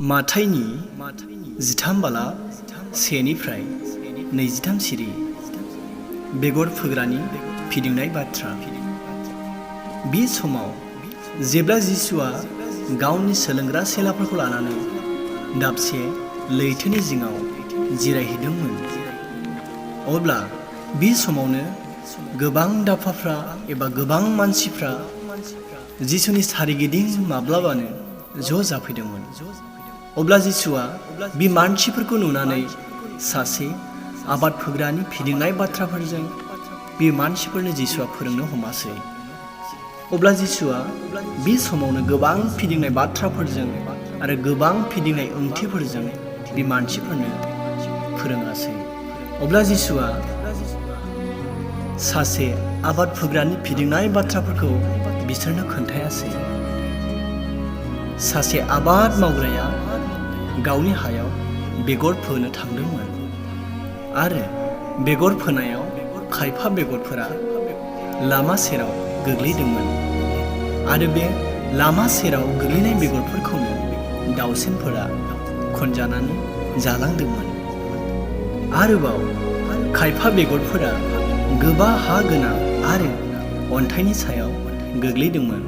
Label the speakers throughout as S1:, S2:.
S1: माथाइनि 13 बाला 1निफ्राय 23 सिरि बेगर फोग्रानि फिदिंनाय बाथ्रा। बे समाव जेब्ला जिसुआ गावनि सोलोंग्रा सेलाफोरखौ लानानै दाबसे लैथोनि जिङाव जिरायहैदोंमोन, अब्ला बे समावनो गोबां दाफाफ्रा एबा गोबां मानसिफ्रा जिसुनि सारिगिदिं माब्लाबानो ज' जाफैदोंमोन। अब्ला जिसुआ बे मानसिफोरखौ नुनानै सासे आबाद फोग्रानि फिदिंनाय बाथ्राफोरजों बे मानसिफोरनो जिसुआ फोरोंनो हमासै। अब्ला जिसुआ बे समावनो गोबां फिदिंनाय बाथ्राफोरजों आरो गोबां फिदिंनाय ओंथिफोरजों बे मानसिफोरनो फोरोङासै। अब्ला जिसुआ सासे आबाद फोग्रानि फिदिंनाय बाथ्राफोरखौ बिसोरनो खोन्थायासै। सासे आबाद मावग्राया गावनि हायाव बेगर फोनो थांदोंमोन आरो बेगर फोनायाव खायफा बेगरफोरा लामा सेराव गोग्लैदोंमोन आरो बे लामा सेराव गोग्लैनाय बेगरफोरखौनो दाउसेनफोरा खनजानानै जालांदोंमन। आरोबाव खायफा बेगरफोरा गोबा हा गोनां आरो अन्थाइनि सायाव गोग्लैदोंमोन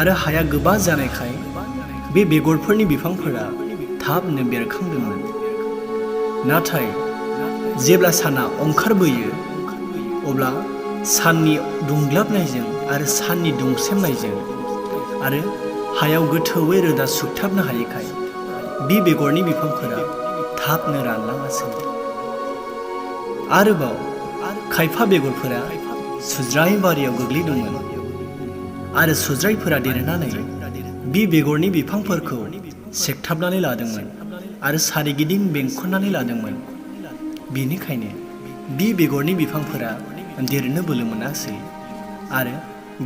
S1: आरो हाया गोबा जानायखाय बे बेगरफोरनि बिफांफोरा थाबनो बेरखांदोंमोन। नाथाय जेब्ला साना ओंखारबोयो, अब्ला साननि दुंग्लाबनायजों आरो साननि दुंसेमनायजों आरो हायाव गोथौयै रोदा सुगथाबनो हायैखाय बे बेगरनि बिफांफोरा थाबनो रानलाङासै। आरोबाव खायफा बेगरफोरा सुज्राय बारियाव गोग्लैदोंमोन आरो सुज्रायफोरा देरनानै बे बेगरनि बिफांफोरखौ सेखथाबनानै लादोंमोन आरो सारिगिदिं बेंखननानै लादोंमोन। बेनिखायनो बे बेगरनि बिफांफोरा देरनो बोलो मोनासै आरो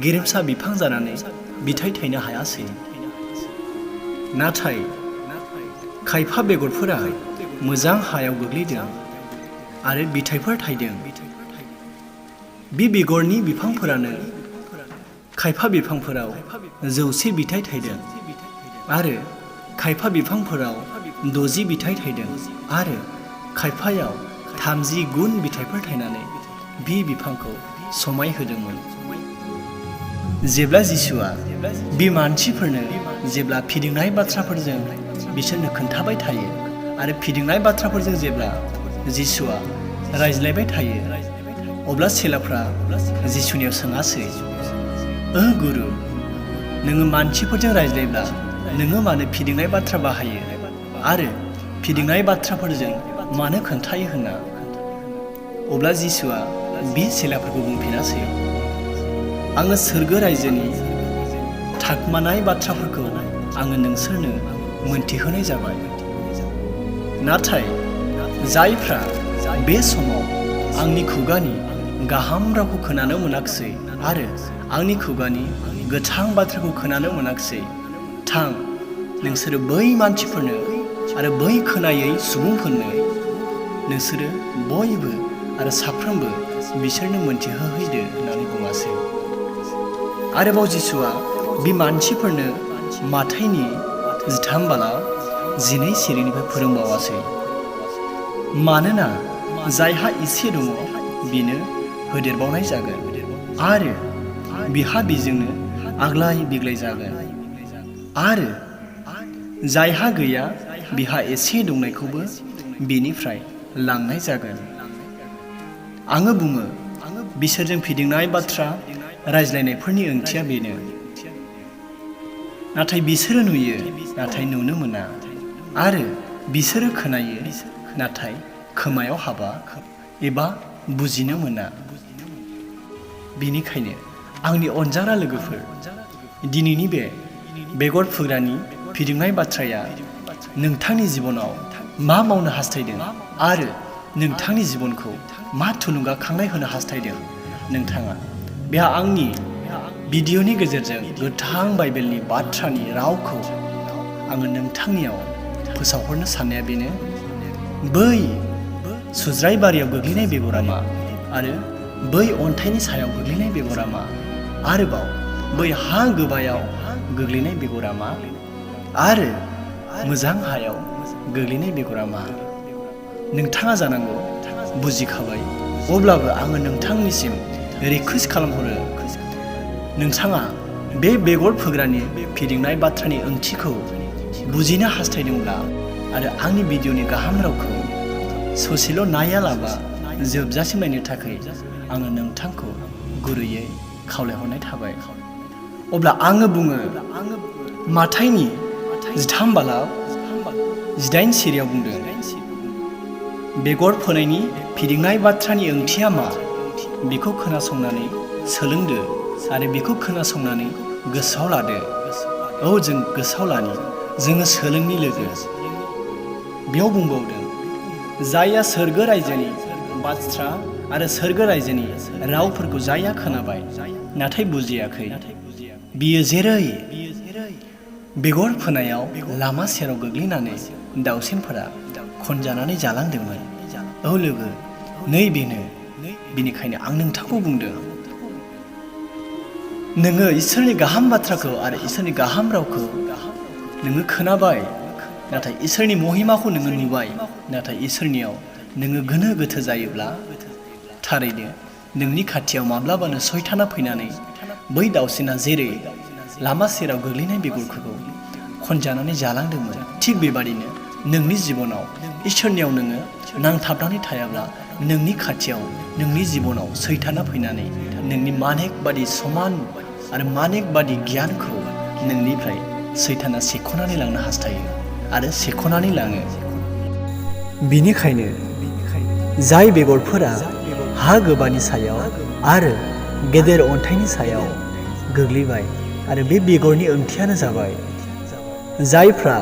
S1: गेरेमसा बिफां जानानै बिथाइ थायनो हायासै। नाथाय खायफा बेगरफोरा मोजां हायाव गोग्लैदों आरो बिथाइफोर थायदों। बे बेगरनि बिफांफोरानो खायफा बिफांफोराव 100 बिथाइ थायदों आरो खायफा बिफांफोराव 60 बिथाइ थायदों आरो खायफायाव 30 गुन बिथाइफोर थायनानै बे बिफांखौ समायहोदोंमोन। जेब्ला जिसुआ बे मानसिफोरनो जेब्ला फिदिंनाय बाथ्राफोरजों बिसोरनो खोन्थाबाय थायो आरो फिदिंनाय बाथ्राफोरजों जेब्ला जिसुआ रायज्लायबाय थायो, अब्ला सेलाफ्रा जिसुनियाव सोङासै, गुरु, नोङो मानसिफोरजों रायज्लायब्ला नोङो मानो फिदिंनाय बाथ्रा बाहायो आरो फिदिंनाय बाथ्राफोरजों मानो खोन्थायो होनना। अब्ला जिसुआ बे सेलाफोरखौ बुंफिनासै, आङो सोरगो रायजोनि थाखमानाय बाथ्राफोरखौ आङो नोंसोरनो मोनथिहोनाय जाबाय। नाथाय जायफ्रा बे समाव आंनि खुगानि गाहाम रावखौ खोनानो मोनाखिसै आरो आंनि खुगानि गोथां बाथ्राखौ खोनानो मोनाखिसै, थां, नोंसोरो बै मानसिफोरनो आरो बै खोनायै सुबुंफोरनो नोंसोरो बयबो आरो साफ्रोमबो बिसोरनो मोनथिहोहैदो होननानै बुङासै। आरोबाव जिसुआ बे मानसिफोरनो माथाइनि 13 बाला 12 सिरिनिफ्राय फोरोंबावासै। मानोना जायहा एसे दङ बेनो होदेरबावनाय जागोन आरो बिहा बेजोंनो आग्लाय बिग्लाय जागोन, आरो जायहा गैया बिहा एसे दंनायखौबो बेनिफ्राय लांनाय जागोन। आङो बुङो, बिसोरजों फिदिंनाय बाथ्रा रायज्लायनायफोरनि ओंथिया बेनो। नाथाय बिसोरो नुयो नाथाय नुनो मोना आरो बिसोरो खोनायो नाथाय खोमायाव हाबा एबा बुजिनो मोना। बेनिखायनो आंनि अनजाग्रा लोगोफोर, दिनैनि बे बेगर फोग्रानि फिदिंनाय बाथ्राया नोंथांनि जिबनाव मा मावनो हास्थायदों आरो नोंथांनि जिबनखौ मा थुलुंगाखांनाय होनो हास्थायदों, नोंथाङा बेहा आंनि भिडिअनि गेजेरजों गोथां बाइबेलनि बाथ्रानि रावखौ आङो नोंथांनियाव फोसावहरनो साननाया बेनो, बै सुज्राय बारियाव गोग्लैनाय बेगरा मा आरो बै अन्थाइनि सायाव गोग्लैनाय बेगरा मा, आरोबाव बै हा गोबायाव गोग्लैनाय बेगरा मा, आरो मोजां हायाव गोग्लैनाय बेगरा मा? नोंथाङा जानांगौ बुजिखाबाय। अब्लाबो आङो नोंथांनिसिम रिकुवेस्ट खालामहरो, नोंथाङा बे बेगर फोग्रानि फिदिंनाय बाथ्रानि ओंथिखौ बुजिनो हास्थायदोंब्ला आरो आंनि भिडिअनि गाहाम रावखौ ससेल' नायालाबा जोबजासिम नायनो थाखाय आङो नोंथांखौ गुरैयै खावलायहरनाय थाबाय। अब्ला आङो बुङो, माथाइनि 13:18 सिरियाव बुंदों, बेगर फोनायनि फिदिंनाय बाथ्रानि ओंथिया मा? बेखौ खोनासंनानै सोलोंदो आरो बेखौ खोनासंनानै गोसोआव लादो। औ, जों गोसोआव लानि, जोङो सोलोंनि लोगो। बेयाव बुंबावदों, जायहा सोरगो रायजोनि बाथ्रा आरो सोरगो रायजोनि रावफोरखौ जायहा खोनाबाय नाथाय बुजियाखै, बियो जेरै बेगर फोनायाव लामा सेराव गोग्लैनानै दाउसेनफोरा खनजानानै जालांदोंमोन। औ लोगो, नै बेनो। बेनिखायनो आं नोंथांखौ बुंदों, नोङो इसोरनि गाहाम बाथ्राखौ आरो इसोरनि गाहाम रावखौ नोङो खोनाबाय, नाथाय इसोरनि महिमाखौ नोङो नुबाय, नाथाय इसोरनियाव नोङो गोनो गोथो जायोब्ला थारैनो नोंनि खाथियाव माब्लाबानो सैताना फैनानै बै दाउसेना जेरै लामा सेराव गोग्लैनाय बेगरखौ खनजानानै जालांदोंमोन, थिग बेबादिनो नोंनि जिबनाव इसोरनियाव नोङो नांथाबनानै थायाब्ला नोंनि खाथियाव नोंनि जिबनाव सैताना फैनानै नोंनि मानेक बादि समान आरो मानेक बादि गियानखौ नोंनिफ्राय सैताना सेख'नानै लांनो हास्थायो आरो सेख'नानै लाङो। बिनिखायनो जाय बेगरफोरा हा गोबानि सायाव आरो गेदेर अन्थाइनि सायाव गोग्लैबाय, आरो बे बेगरनि ओंथियानो जाबाय जायफ्रा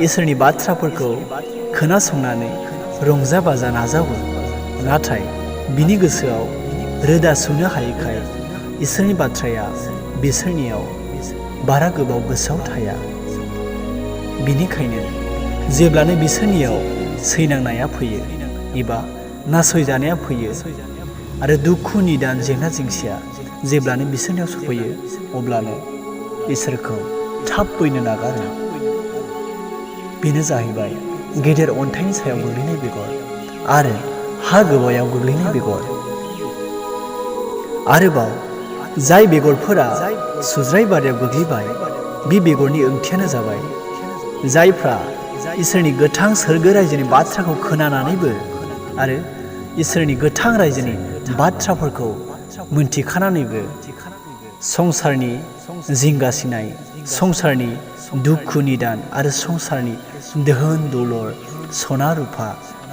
S1: इसोरनि बाथ्राफोरखौ खोनासंनानै रंजा बाजा नाजावो, नाथाय बिनि गोसोआव रोदा सुनो हायैखाय इसोरनि बाथ्राया बिसोरनियाव बारा गोबाव गोसोआव थाया। बिनिखायनो जेब्लानो बिसोरनियाव सैनांनाया फैयो एबा नासयजानाया फैयो आरो दुखु निदान जेंना जेंसिया जेब्लानो बिसोरनियाव सफैयो, अब्लानो इसोरखौ थाब फैनो नागारो। बेनो जाहैबाय गेदेर अन्थाइनि सायाव गोग्लैनाय बेगर आरो हा गोबायाव गोग्लैनाय बेगर। आरोबाव जाय बेगरफोरा सुज्राय बारियाव गोग्लैबाय, बे बेगरनि ओंथियानो जाबाय जायफ्रा इसोरनि गोथां सोरगो रायजोनि बाथ्राखौ खोनानानैबो आरो इसोरनि गोथां रायजोनि बाथ्राफोरखौ मोनथिखानानैबो संसारनि जिंगासिनाय, संसारनि दुखु निदान आरो संसारनि दोहोन दौलर, सना रुफा,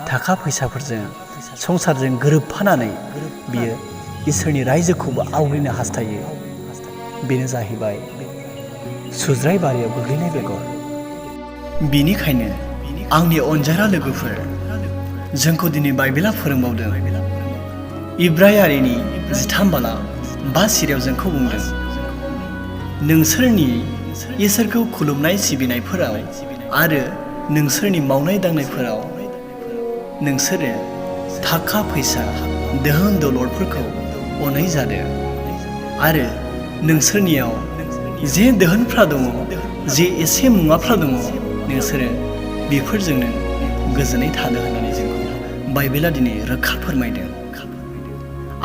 S1: थाखा फैसाफोरजों संसारजों गोरोबफानानै बियो इसोरनि रायजोखौबो आवग्रिनो हास्थायो। बेनो जाहैबाय सुज्राय बारियाव गोग्लैनाय बेगर। बिनिखायनो आंनि अनजाग्रा लोगोफोर, जोंखौ दिनै बाइबेला फोरोंबावदों, इब्रायारिनि 13:5 सिरियाव जोंखौ बुंदों, नोंसोरनि इसोरखौ खुलुमनाय सिबिनायफोराव आरो नोंसोरनि मावनाय दांनायफोराव नोंसोरो थाखा फैसा दोहोन दौलतफोरखौ अनै जादों, आरो नोंसोरनियाव जे दोहोनफ्रा दङ, जे एसे मुवाफ्रा दङ, नोंसोरो बेफोरजोंनो गोजोनै थानो होननानै जोंखौ बाइबेला दिनै रोखा फोरमायदों।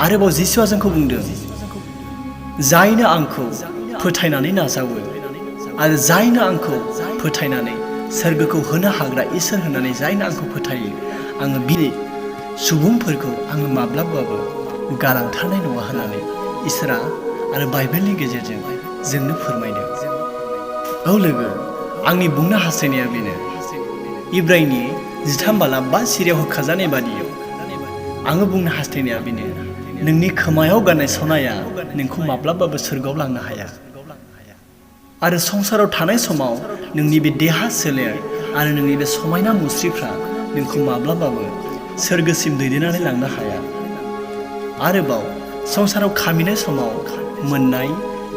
S1: आरोबाव जिसुआ जोंखौ बुंदों, जायनो आंखौ फोथायनानै नाजावो आरो जायनो आंखौ फोथायनानै सोरगोखौ होनो हाग्रा इसोर होननानै जायनो आंखौ फोथायो, आङो बे सुबुंफोरखौ आङो माब्लाबाबो गालांथारनाय नङा होननानै इसोरा आरो बाइबेलनि गेजेरजों जोंनो फोरमायदों। औ लोगो, आंनि बुंनो हास्थायनाया बेनो, इब्रायनि 13:5 सिरियाव होखाजानाय बादियै आङो बुंनो हास्थायनाया बेनो, नोंनि खोमायाव गाननाय सनाया नोंखौ माब्लाबाबो सोरगोआव लांनो हाया, आरो संसाराव थानाय समाव नोंनि बे देहा सोलेर आरो नोंनि बे समायना मुस्रिफ्रा नोंखौ माब्लाबाबो सोरगोसिम दैदेननानै लांनो हाया। आरोबाव संसाराव खामिनाय समाव मोननाय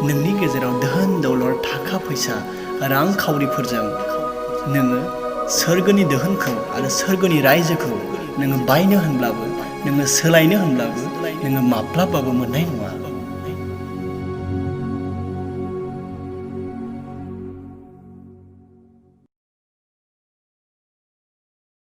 S1: नोंनि गेजेराव दोहोन दौलत, थाखा फैसा, रांखावरिफोरजों नोङो सोरगोनि दोहोनखौ आरो सोरगोनि रायजोखौ नोङो बायनो होनब्लाबो, नोङो सोलायनो होनब्लाबो नोङो माब्लाबाबो मोननाय नङा।